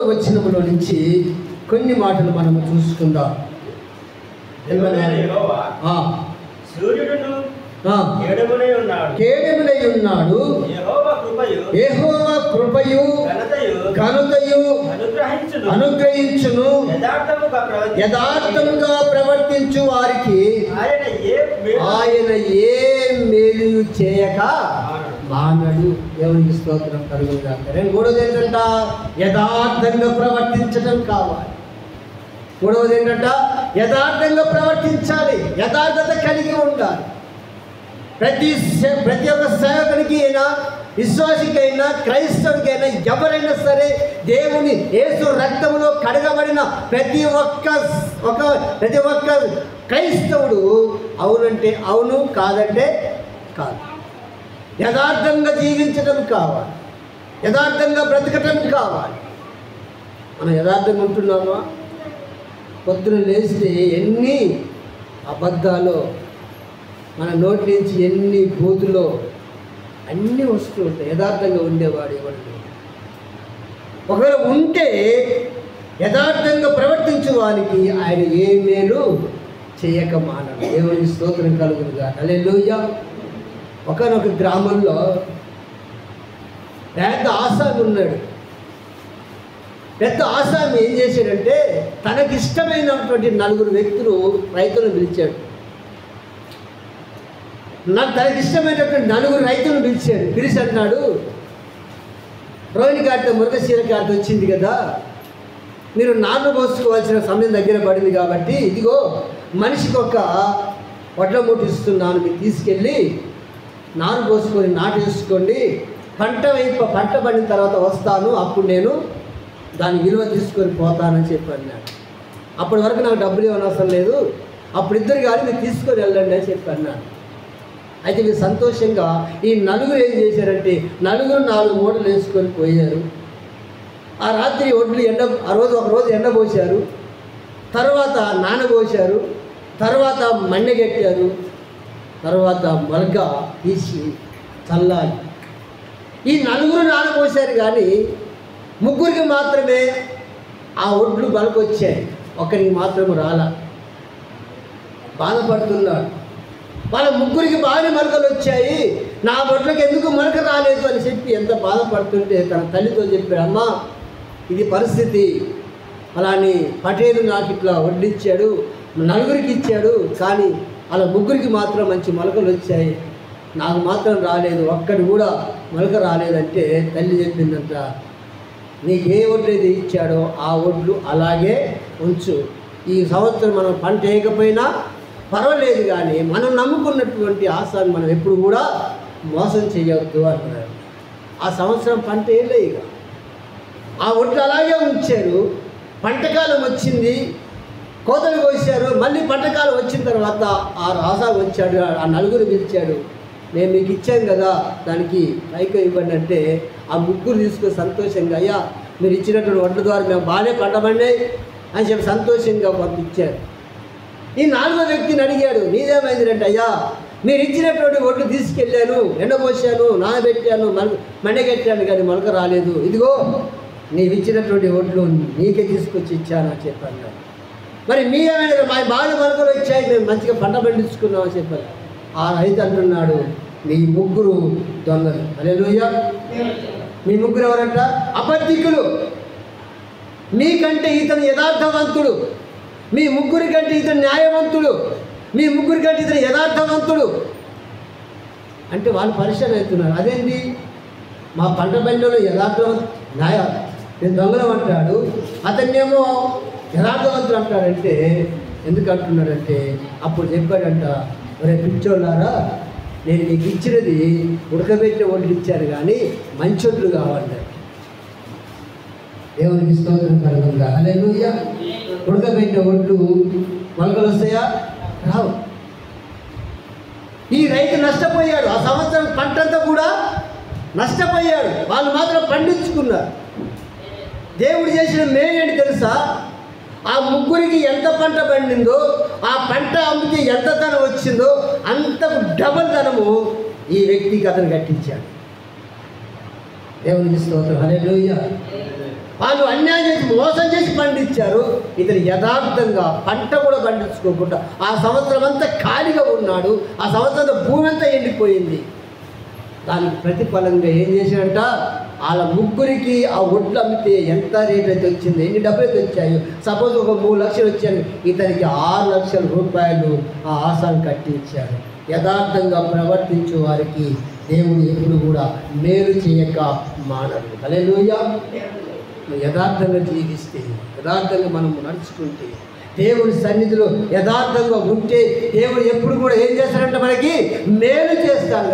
వచనములో నుంచి కొన్ని మాటలు మనము చూసుకుందాం. సూర్యుడును కేడమునై ఉన్నాడు. యెహోవా కృపయు ఘనతయు అనుగ్రహించును. యథార్థముగా ప్రవర్తించు వారికి ఆయన ఏ మేలు చేయక మానడు. దేవునికి స్తోత్రం కలుగుగాక. మూడవది ఏంటంట? యథార్థంగా ప్రవర్తించడం కావాలి. మూడవది ఏంటంట? యథార్థంగా ప్రవర్తించాలి, యథార్థత కలిగి ఉండాలి. ప్రతి ఒక్క సేవకునికి అయినా, విశ్వాసికైనా, క్రైస్తవుడికైనా, ఎవరైనా సరే దేవుని యేసు రక్తములో కడగబడిన ప్రతి ఒక్క క్రైస్తవుడు అవునంటే అవును, కాదంటే కాదు. యథార్థంగా జీవించడం కావాలి, యథార్థంగా బ్రతకటం కావాలి. మనం యథార్థంగా ఉంటున్నామా? పొద్దున లేస్తే ఎన్ని అబద్ధాలు మన నోటి నుంచి, ఎన్ని బూతులో అన్నీ వస్తూ ఉంటాయి. యథార్థంగా ఉండేవాడు ఎవరు? ఒకవేళ ఉంటే యథార్థంగా ప్రవర్తించే వారికి ఆయన ఏ మేలు చేయక మానడు. దేవునికి స్తోత్రం కలుగునుగా. హల్లెలూయా. ఒకనొక గ్రామంలో పెద్ద ఆసామి ఉన్నాడు. పెద్ద ఆసామి ఏం చేశాడంటే తనకిష్టమైనటువంటి 4 వ్యక్తులు రైతులను పిలిచాడు. తనకిష్టమైనటువంటి 4 రైతులను పిలిచి అంటున్నాడు, రోహిణి కార్తె మృగశీల కార్తె వచ్చింది కదా, మీరు నారు పోసుకోవాల్సిన సమయం దగ్గర పడింది కాబట్టి ఇదిగో మనిషికి ఒక వడ్ల మూట ఇస్తున్నాను, మీరు తీసుకెళ్ళి నారు పోసుకొని నాటేసుకోండి, పంట పడిన తర్వాత వస్తాను, అప్పుడు నేను దాని విలువ తీసుకొని పోతానని చెప్పి అన్నాడు. అప్పటి వరకు నాకు డబ్బులు ఇవ్వని అవసరం లేదు, అప్పుడు ఇద్దరు కానీ మీరు తీసుకొని వెళ్ళండి అని చెప్పి అన్నాడు. అయితే మీరు సంతోషంగా ఈ 4 ఏం చేశారంటే 4 మూటలు వేసుకొని పోయారు. ఆ రాత్రి ఒడ్లు ఒకరోజు ఎండబోసారు, తర్వాత నానబోసారు, తర్వాత మన్నెగట్టారు, తర్వాత మొలక తీసి చల్లాలి. ఈ 4 నానబోసారు, కానీ 3 మాత్రమే ఆ ఒడ్లు మొలకొచ్చాయి, ఒకరికి మాత్రం రాలా. బాధపడుతున్నాడు. వాళ్ళ 3కి బాగానే మొలకలు వచ్చాయి, నా ఒడ్లకి ఎందుకు మొలక రాలేదు అని చెప్పి ఎంత బాధపడుతుంటే తన తల్లితో చెప్పాడు, అమ్మా ఇది పరిస్థితి, అలాని పటేలు నాకు ఇట్లా వడ్డిచ్చాడు, 4కి ఇచ్చాడు, కానీ అలా 3కి మాత్రం మంచి మొలకలు వచ్చాయి, నాకు మాత్రం రాలేదు, ఒక్కటి కూడా మొలక రాలేదంటే తల్లి చెప్పిందంట, నీకు ఏ ఒడ్లు అయితే ఇచ్చాడో ఆ ఒడ్లు అలాగే ఉంచు, ఈ సంవత్సరం మనం పంట వేయకపోయినా పర్వాలేదు, కానీ మనం నమ్ముకున్నటువంటి ఆశాన్ని మనం ఎప్పుడు కూడా మోసం చేయవద్దు అంటున్నారు. ఆ సంవత్సరం పంట వేయలే, ఇక ఆ ఒడ్లు అలాగే ఉంచారు. పంటకాలం వచ్చింది, కోతలు కోసారు, మళ్ళీ పంటకాలం వచ్చిన తర్వాత ఆ రాజా వచ్చాడు, ఆ 4 పిలిచాడు, నేను మీకు ఇచ్చాను కదా దానికి పైకి ఇవ్వండి అంటే ఆ 3 తీసుకొని సంతోషంగా, అయ్యా మీరు ఇచ్చినటువంటి వడ్ల ద్వారా మేము బాగానే పండబండి అని చెప్పి సంతోషంగా పంపించారు. ఈ 4వ వ్యక్తిని అడిగాడు, నీదేమైందంటే, అయ్యా మీరు ఇచ్చినటువంటి ఒడ్లు తీసుకెళ్ళాను, ఎండబోసాను, నానబెట్టాను, మండగెట్టాను, కానీ మొలక రాలేదు, ఇదిగో నీవు ఇచ్చినటువంటి ఒడ్లు నీకే తీసుకొచ్చి ఇచ్చాను అని చెప్పాను. మరి మీరేమైనా మా బాగా మొలకలు వచ్చాయి, మేము మంచిగా పంట పండించుకున్నామని చెప్పాను. ఆ రైతు అంటున్నాడు, మీ 3 దొంగలు. హల్లెలూయా. మీ 3 ఎవరంట? అబద్ధికులు. మీకంటే ఇతను యథార్థవంతుడు, మీ 3 కంటే ఇతను న్యాయవంతుడు, మీ 3 కంటే ఇతను యథార్థవంతుడు అంటే వాళ్ళు పరిచయం అవుతున్నారు. అదేంటి, మా పంట బండిలో నేను దొంగలం అంటాడు, అతన్నేమో యథార్థవంతుడు అంటాడంటే ఎందుకు అంటున్నాడంటే అప్పుడు చెప్పాడంట, ఒరే పిచ్చోళ్ళారా, నేను మీకు ఇచ్చినది ఉడకబెట్టిన ఒడ్లు ఇచ్చాను, కానీ మంచి ఒడ్లు కావాలి. దేవునికి స్తోత్రం కలుగునుగా. హల్లెలూయా. ఉడకబెట్టిన ఒడ్లు మొలకలు వస్తాయా? రావు. ఈ రైతు నష్టపోయాడు, ఆ సంవత్సరం పంటంతా కూడా నష్టపోయాడు, వాళ్ళు మాత్రం పండించుకున్నారు. దేవుడు చేసిన మేలేంటి తెలుసా? ఆ 3కి ఎంత పంట పండిందో, ఆ పంట అమ్మితే ఎంత ధనం వచ్చిందో అంతకు డబల్ ధనము ఈ వ్యక్తికి అతను కట్టించాడు. దేవునికి స్తోత్రం. హల్లెలూయా. వాళ్ళు అన్యాయం చేసి మోసం చేసి పండించారు. ఇతను యథార్థంగా పంట కూడా పండించుకోకుండా ఆ సంవత్సరం అంతా ఖాళీగా ఉన్నాడు. ఆ సంవత్సరం భూమి అంతా ఎండిపోయింది. దానికి ప్రతిఫలంగా ఏం చేశాడంట, వాళ్ళ ముగ్గురికి ఆ ఒడ్లు అమ్మితే ఎంత రేట్ అయితే వచ్చింది, ఎన్ని డబ్బులు అయితే వచ్చాయో, సపోజ్ ఒక 3 లక్షలు వచ్చాయి, ఇతనికి 6 లక్షల రూపాయలు ఆ ఆసాను కట్టి ఇచ్చాడు. యథార్థంగా ప్రవర్తించే వారికి దేవుడు ఎప్పుడు కూడా మేలు చేయక మానడు. హల్లెలూయా. యథార్థంగా జీవిస్తే, యథార్థంగా మనం నడుచుకుంటే, దేవుని సన్నిధిలో యథార్థంగా ఉంటే దేవుడు ఎప్పుడు కూడా ఏం చేస్తాడంటే మనకి మేలు చేస్తాడు.